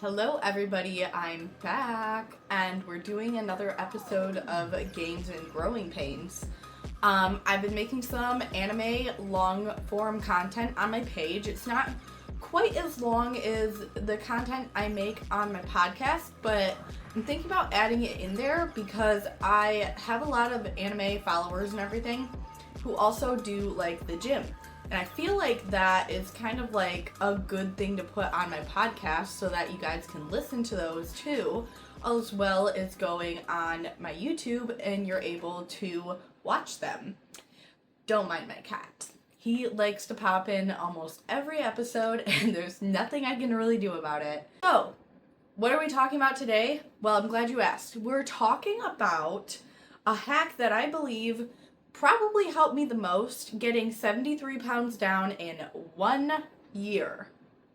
Hello everybody, I'm back and we're doing another episode of Gains and Growing Pains. I've been making some anime long form content on my page. It's not quite as long as the content I make on my podcast, but I'm thinking about adding it in there because I have a lot of anime followers and everything who also do like the gym. And I feel like that is kind of like a good thing to put on my podcast so that you guys can listen to those too, as well as going on my YouTube and you're able to watch them. Don't mind my cat. He likes to pop in almost every episode and there's nothing I can really do about it. So, what are we talking about today? Well, I'm glad you asked. We're talking about a hack that I believe probably helped me the most, getting 73 pounds down in 1 year.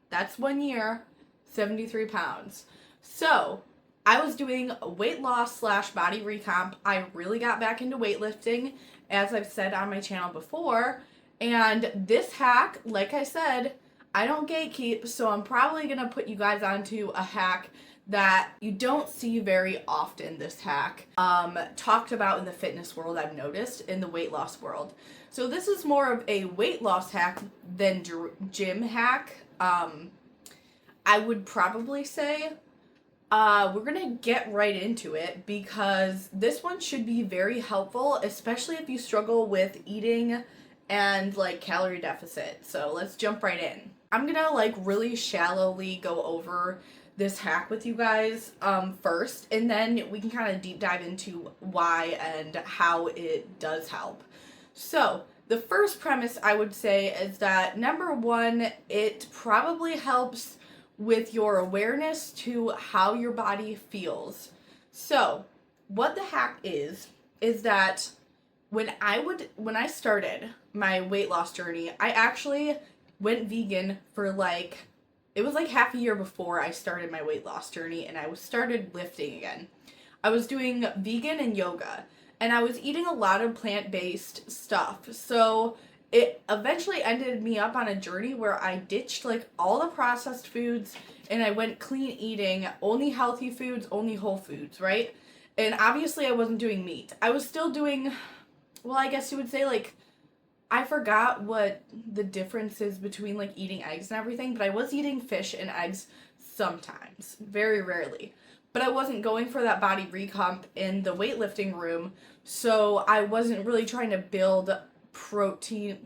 That's 1 year, 73 pounds. So, I was doing weight loss / body recomp. I really got back into weightlifting, as I've said on my channel before. And this hack, like I said, I don't gatekeep, so I'm probably going to put you guys onto a hack that you don't see very often, this hack, talked about in the fitness world, I've noticed, in the weight loss world. So this is more of a weight loss hack than gym hack. I would probably say we're gonna get right into it because this one should be very helpful, especially if you struggle with eating and like calorie deficit. So let's jump right in. I'm gonna like really shallowly go over this hack with you guys first, and then we can kind of deep dive into why and how it does help. So the first premise I would say is that number one, it probably helps with your awareness to how your body feels. So what the hack is that when I started my weight loss journey, I actually went vegan for it was like half a year before I started my weight loss journey and I started lifting again. I was doing vegan and yoga and I was eating a lot of plant-based stuff. So it eventually ended me up on a journey where I ditched like all the processed foods and I went clean eating, only healthy foods, only whole foods, right? And obviously I wasn't doing meat. I was still doing, well, I guess you would say like, I forgot what the difference is between like eating eggs and everything, but I was eating fish and eggs sometimes, very rarely. But I wasn't going for that body recomp in the weightlifting room, so I wasn't really trying to build protein,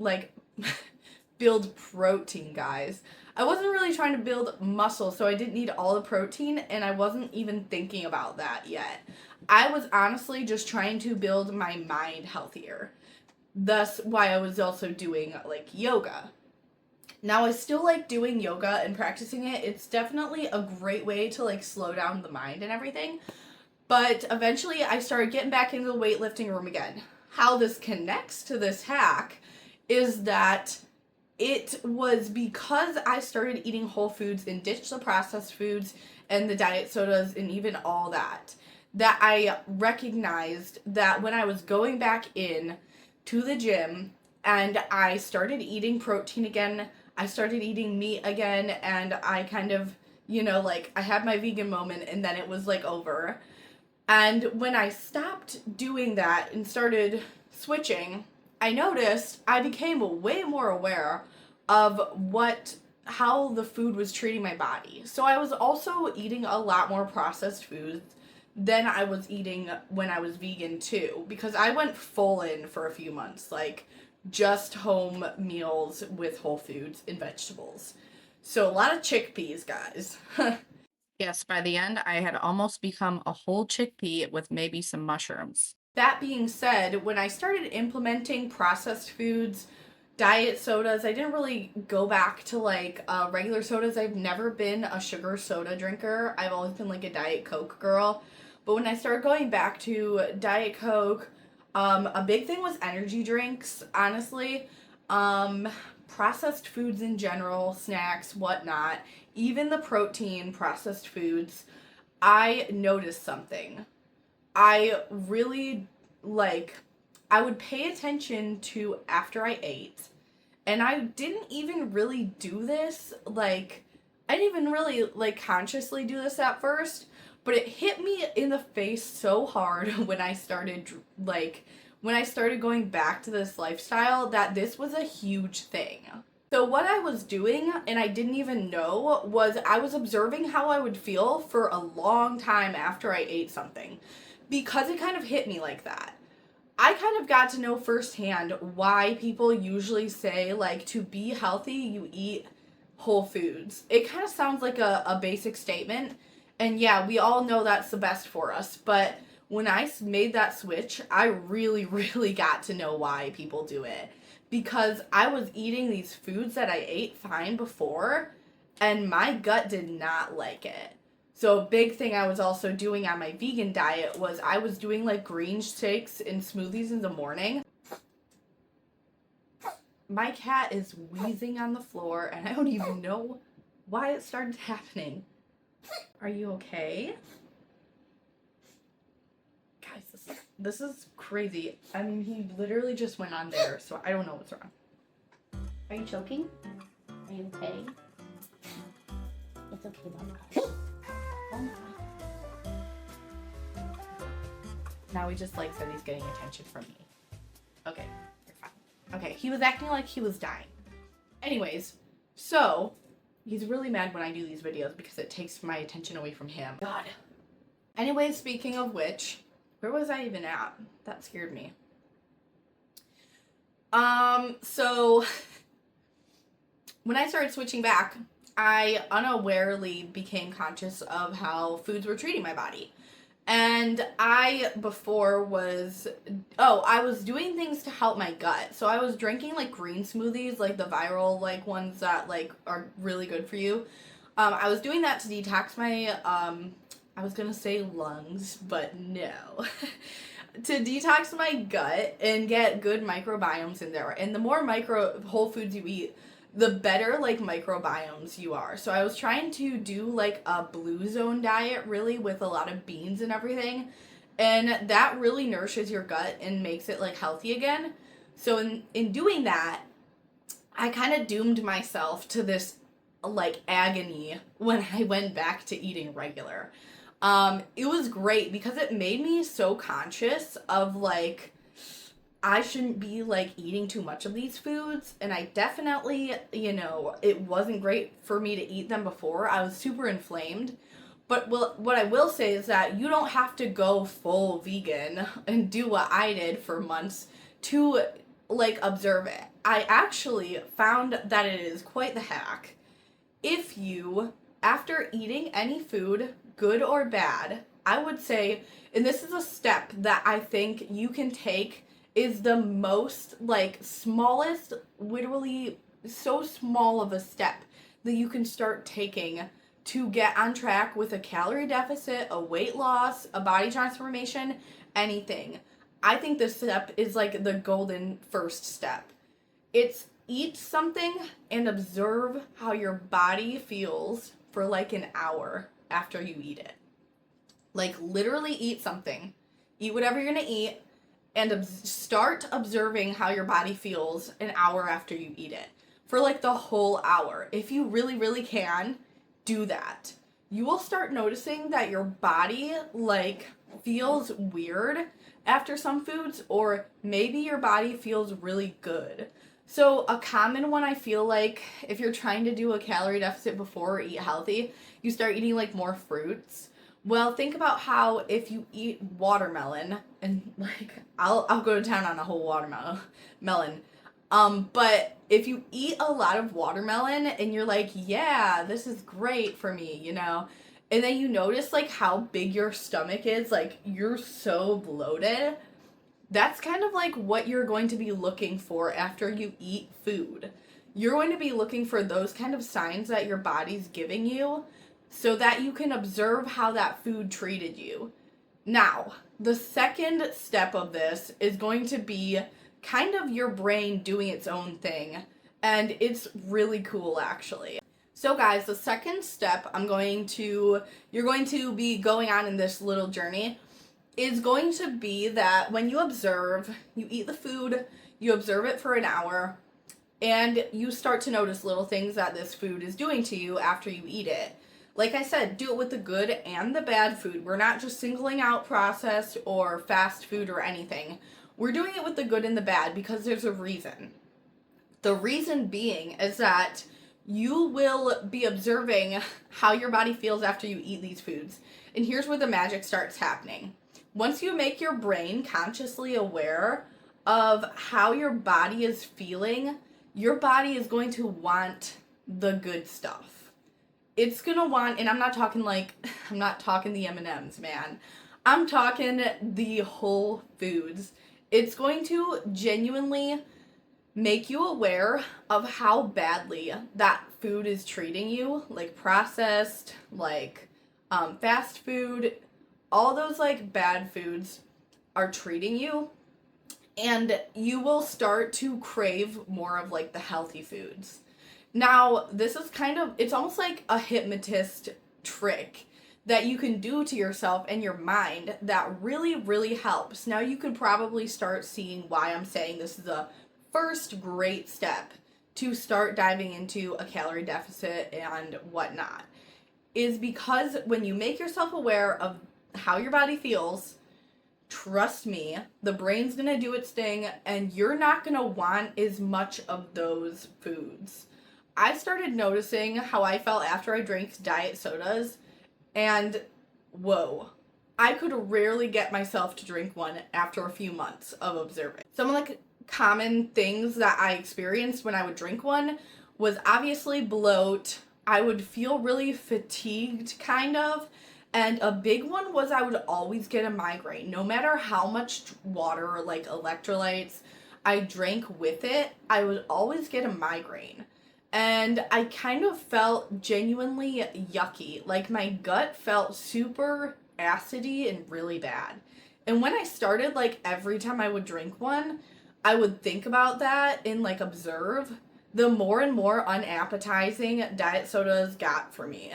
guys. I wasn't really trying to build muscle, so I didn't need all the protein, and I wasn't even thinking about that yet. I was honestly just trying to build my mind healthier. Thus why I was also doing like yoga. Now I still like doing yoga and practicing it. It's definitely a great way to like slow down the mind and everything. But eventually I started getting back into the weightlifting room again. How this connects to this hack is that it was because I started eating whole foods and ditched the processed foods and the diet sodas and even all that I recognized that when I was going back in to the gym and I started eating protein again, I started eating meat again, and I kind of, I had my vegan moment and then it was like over. And when I stopped doing that and started switching, I noticed I became way more aware of how the food was treating my body. So I was also eating a lot more processed foods than I was eating when I was vegan too, because I went full in for a few months, like just home meals with whole foods and vegetables. So a lot of chickpeas, guys. Yes, by the end, I had almost become a whole chickpea with maybe some mushrooms. That being said, when I started implementing processed foods, diet sodas, I didn't really go back to regular sodas. I've never been a sugar soda drinker. I've always been like a Diet Coke girl. But when I started going back to Diet Coke, a big thing was energy drinks, honestly. Processed foods in general, snacks, whatnot, even the protein processed foods, I noticed something. I really, I would pay attention to after I ate, and I didn't even really do this, I didn't even really like consciously do this at first, but it hit me in the face so hard when I started going back to this lifestyle that this was a huge thing. So what I was doing, and I didn't even know, was I was observing how I would feel for a long time after I ate something, because it kind of hit me like that. I kind of got to know firsthand why people usually say, like, to be healthy, you eat whole foods. It kind of sounds like a basic statement, and yeah, we all know that's the best for us, but when I made that switch, I really, really got to know why people do it. Because I was eating these foods that I ate fine before, and my gut did not like it. So a big thing I was also doing on my vegan diet was I was doing like green shakes and smoothies in the morning. My cat is wheezing on the floor, and I don't even know why it started happening. Are you okay? Guys, this is crazy. I mean, he literally just went on there, so I don't know what's wrong. Are you choking? Are you okay? It's okay, Mama. Oh, Now he just like said he's getting attention from me. Okay, you're fine. Okay, he was acting like he was dying. Anyways, so he's really mad when I do these videos because it takes my attention away from him. God. Anyways, speaking of which, where was I even at? That scared me. So when I started switching back, I unawarely became conscious of how foods were treating my body. And I was doing things to help my gut. So I was drinking like green smoothies, like the viral like ones that like are really good for you. I was doing that to detox my I was gonna say lungs, but no. To detox my gut and get good microbiomes in there. And the more whole foods you eat, the better like microbiomes you are. So I was trying to do like a blue zone diet really with a lot of beans and everything. And that really nourishes your gut and makes it like healthy again. So in doing that, I kind of doomed myself to this like agony when I went back to eating regular. It was great because it made me so conscious of like I shouldn't be like eating too much of these foods, and I definitely, it wasn't great for me to eat them before. I was super inflamed. But what I will say is that you don't have to go full vegan and do what I did for months to like observe it. I actually found that it is quite the hack. If you, after eating any food, good or bad, I would say, and this is a step that I think you can take, is the most like smallest, literally so small of a step that you can start taking to get on track with a calorie deficit, a weight loss, a body transformation, anything. I think this step is like the golden first step. It's eat something and observe how your body feels for like an hour after you eat it. Like literally eat something. Eat whatever you're gonna eat and start observing how your body feels an hour after you eat it. For like the whole hour. If you really, really can, do that. You will start noticing that your body like feels weird after some foods, or maybe your body feels really good. So a common one I feel like if you're trying to do a calorie deficit before or eat healthy, you start eating like more fruits. Well, think about how if you eat watermelon, and like I'll go to town on a whole watermelon. But if you eat a lot of watermelon and you're like, yeah, this is great for me, and then you notice like how big your stomach is, like you're so bloated. That's kind of like what you're going to be looking for after you eat food. You're going to be looking for those kind of signs that your body's giving you so that you can observe how that food treated you. Now, the second step of this is going to be kind of your brain doing its own thing, and it's really cool actually. So guys, the second step you're going to be going on in this little journey is going to be that when you observe, you eat the food, you observe it for an hour, and you start to notice little things that this food is doing to you after you eat it. Like I said, do it with the good and the bad food. We're not just singling out processed or fast food or anything. We're doing it with the good and the bad because there's a reason. The reason being is that you will be observing how your body feels after you eat these foods. And here's where the magic starts happening. Once you make your brain consciously aware of how your body is feeling, your body is going to want the good stuff. It's gonna want, and I'm not talking the M&Ms, man. I'm talking the whole foods. It's going to genuinely make you aware of how badly that food is treating you, like processed, like fast food, all those like bad foods are treating you, and you will start to crave more of like the healthy foods. Now, this is it's almost like a hypnotist trick that you can do to yourself and your mind that really, really helps. Now, you could probably start seeing why I'm saying this is a first great step to start diving into a calorie deficit and whatnot, is because when you make yourself aware of how your body feels, trust me, the brain's gonna do its thing and you're not gonna want as much of those foods. I started noticing how I felt after I drank diet sodas, and whoa, I could rarely get myself to drink one after a few months of observing. Some of the common things that I experienced when I would drink one was obviously bloat. I would feel really fatigued, kind of. And a big one was I would always get a migraine. No matter how much water or like electrolytes I drank with it, I would always get a migraine. And I kind of felt genuinely yucky. Like my gut felt super acidy and really bad. And when I started, like every time I would drink one, I would think about that and like observe. The more and more unappetizing diet sodas got for me.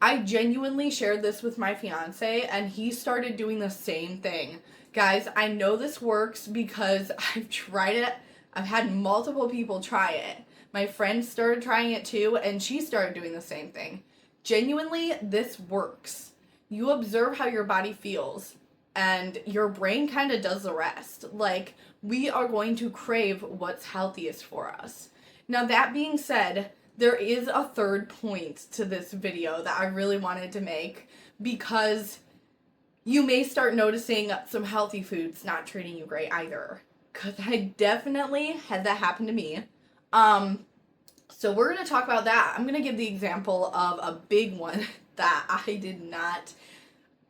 I genuinely shared this with my fiance and he started doing the same thing. Guys, I know this works because I've tried it. I've had multiple people try it. My friend started trying it too, and she started doing the same thing. Genuinely, this works. You observe how your body feels, and your brain kind of does the rest. Like, we are going to crave what's healthiest for us. Now, that being said, there is a third point to this video that I really wanted to make, because you may start noticing some healthy foods not treating you great either. Because I definitely had that happen to me. So we're going to talk about that. I'm going to give the example of a big one that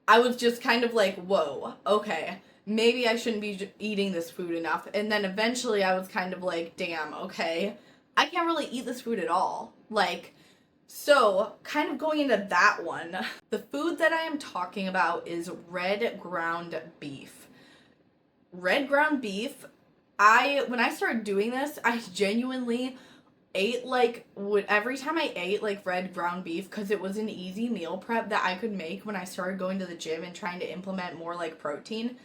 I was just kind of like, whoa, okay, maybe I shouldn't be eating this food enough. And then eventually I was kind of like, damn, okay, I can't really eat this food at all. Like, so kind of going into that one, the food that I am talking about is red ground beef. Red ground beef, when I started doing this, I genuinely ate every time I ate like red ground beef, because it was an easy meal prep that I could make when I started going to the gym and trying to implement more like protein.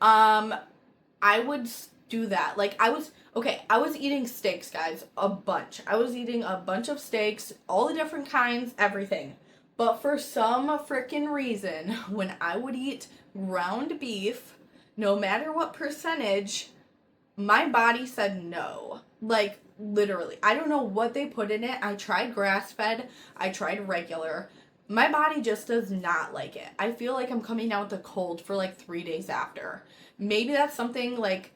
I would do that. Like I was eating steaks, guys, a bunch. I was eating a bunch of steaks, all the different kinds, everything. But for some freaking reason, when I would eat ground beef, no matter what percentage, my body said no. Like, literally. I don't know what they put in it. I tried grass-fed. I tried regular. My body just does not like it. I feel like I'm coming down with a cold for like 3 days after. Maybe that's something like,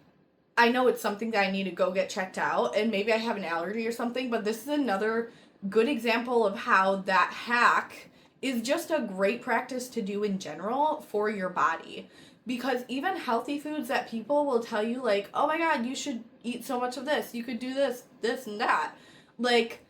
I know it's something that I need to go get checked out, and maybe I have an allergy or something, but this is another good example of how that hack is just a great practice to do in general for your body. Because even healthy foods that people will tell you, like, oh my god, you should eat so much of this, you could do this, this, and that. Like,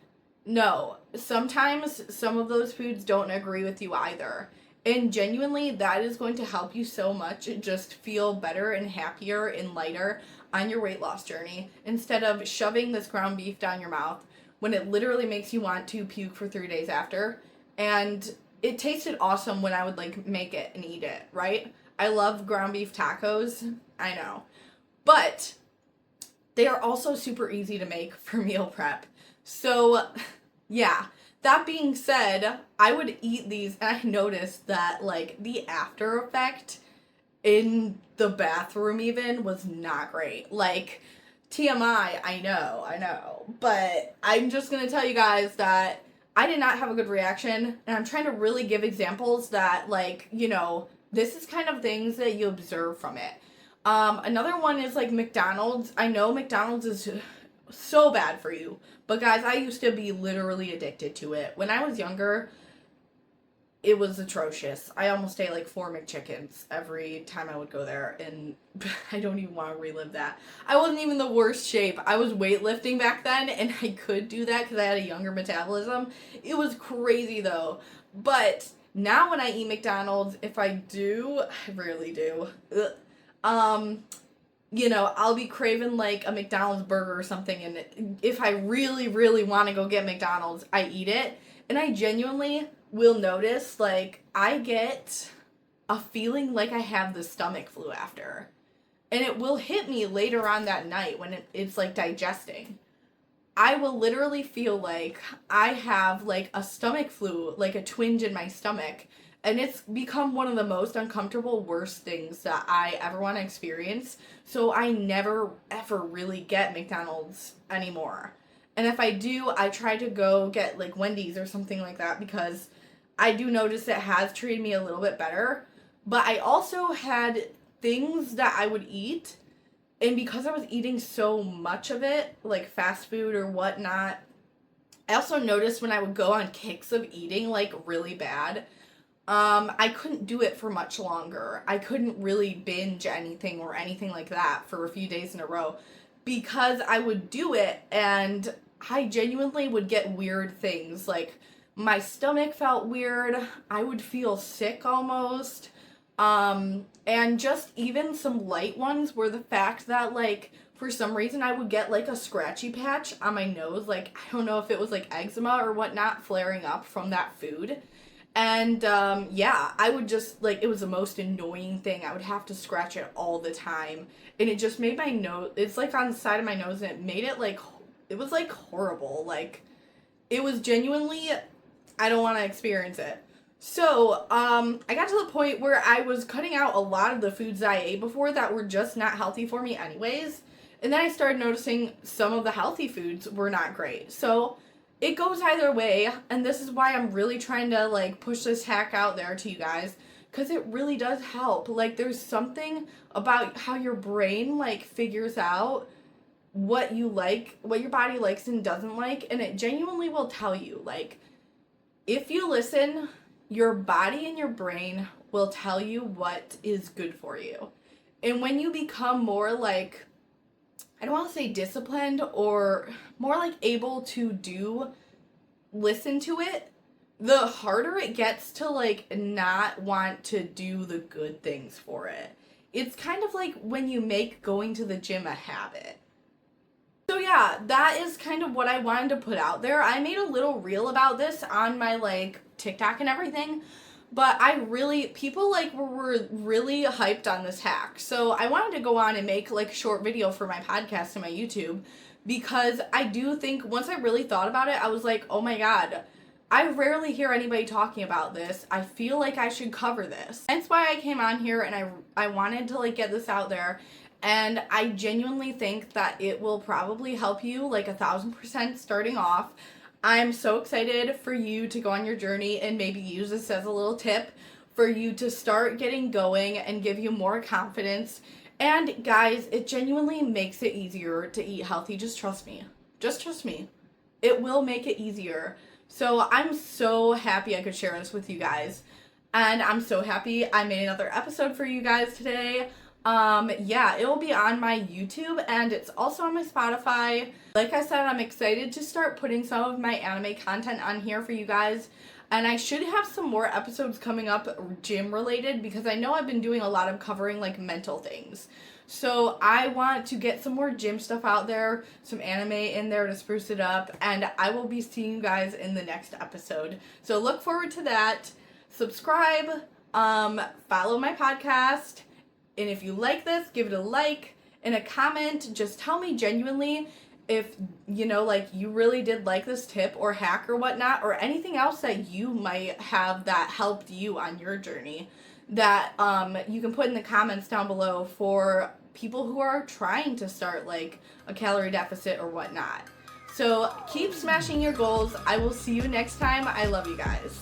no. Sometimes some of those foods don't agree with you either. And genuinely, that is going to help you so much just feel better and happier and lighter on your weight loss journey, instead of shoving this ground beef down your mouth when it literally makes you want to puke for 3 days after. And it tasted awesome when I would, like, make it and eat it, right? I love ground beef tacos. I know. But They are also super easy to make for meal prep. So, yeah. That being said, I would eat these and I noticed that like the after effect in the bathroom even was not great. Like TMI, I know. But I'm just going to tell you guys that I did not have a good reaction, and I'm trying to really give examples that like, you know, this is kind of things that you observe from it. Another one is like McDonald's. I know McDonald's is so bad for you, but guys, I used to be literally addicted to it. When I was younger, it was atrocious. I almost ate like 4 McChickens every time I would go there, and I don't even want to relive that. I wasn't even the worst shape. I was weightlifting back then, and I could do that because I had a younger metabolism. It was crazy though. But now when I eat McDonald's, if I do, I rarely do. You know, I'll be craving like a McDonald's burger or something, and if I really, really want to go get McDonald's, I eat it, and I genuinely will notice, like, I get a feeling like I have the stomach flu after. And it will hit me later on that night when it's like digesting. I will literally feel like I have like a stomach flu, like a twinge in my stomach. And it's become one of the most uncomfortable, worst things that I ever want to experience. So I never, ever really get McDonald's anymore. And if I do, I try to go get like Wendy's or something like that because I do notice it has treated me a little bit better. But I also had things that I would eat, and because I was eating so much of it, like fast food or whatnot, I also noticed when I would go on kicks of eating like really bad, I couldn't do it for much longer. I couldn't really binge anything or anything like that for a few days in a row because I would do it and I genuinely would get weird things. Like my stomach felt weird. I would feel sick almost. And just even some light ones were the fact that like for some reason I would get like a scratchy patch on my nose. Like I don't know if it was like eczema or whatnot flaring up from that food. And yeah, I would just like, it was the most annoying thing. I would have to scratch it all the time, and it just made my nose, it's like on the side of my nose, and it made it like, it was like horrible. Like it was genuinely, I don't want to experience it. So I got to the point where I was cutting out a lot of the foods that I ate before that were just not healthy for me anyways, and then I started noticing some of the healthy foods were not great. So it goes either way, and this is why I'm really trying to like push this hack out there to you guys, because it really does help. Like there's something about how your brain like figures out what you like, what your body likes and doesn't like, and it genuinely will tell you. Like if you listen, your body and your brain will tell you what is good for you. And when you become more like, I don't want to say disciplined, or more like able to listen to it, the harder it gets to like not want to do the good things for it. It's kind of like when you make going to the gym a habit. So yeah, that is kind of what I wanted to put out there. I made a little reel about this on my like TikTok and everything, but people like were really hyped on this hack. So I wanted to go on and make like a short video for my podcast and my YouTube, because I do think once I really thought about it, I was like, oh my god, I rarely hear anybody talking about this. I feel like I should cover this. That's why I came on here, and I wanted to like get this out there. And I genuinely think that it will probably help you like 1,000% starting off. I'm so excited for you to go on your journey and maybe use this as a little tip for you to start getting going and give you more confidence. And guys, it genuinely makes it easier to eat healthy. Just trust me. Just trust me. It will make it easier. So I'm so happy I could share this with you guys. And I'm so happy I made another episode for you guys today. Yeah, it will be on my YouTube, and it's also on my Spotify. Like I said, I'm excited to start putting some of my anime content on here for you guys, and I should have some more episodes coming up gym related, because I know I've been doing a lot of covering like mental things. So I want to get some more gym stuff out there, some anime in there to spruce it up, and I will be seeing you guys in the next episode. So look forward to that. Subscribe, follow my podcast. And if you like this, give it a like. in a comment, just tell me genuinely if, you know, like, you really did like this tip or hack or whatnot, or anything else that you might have that helped you on your journey that you can put in the comments down below for people who are trying to start, like, a calorie deficit or whatnot. So keep smashing your goals. I will see you next time. I love you guys.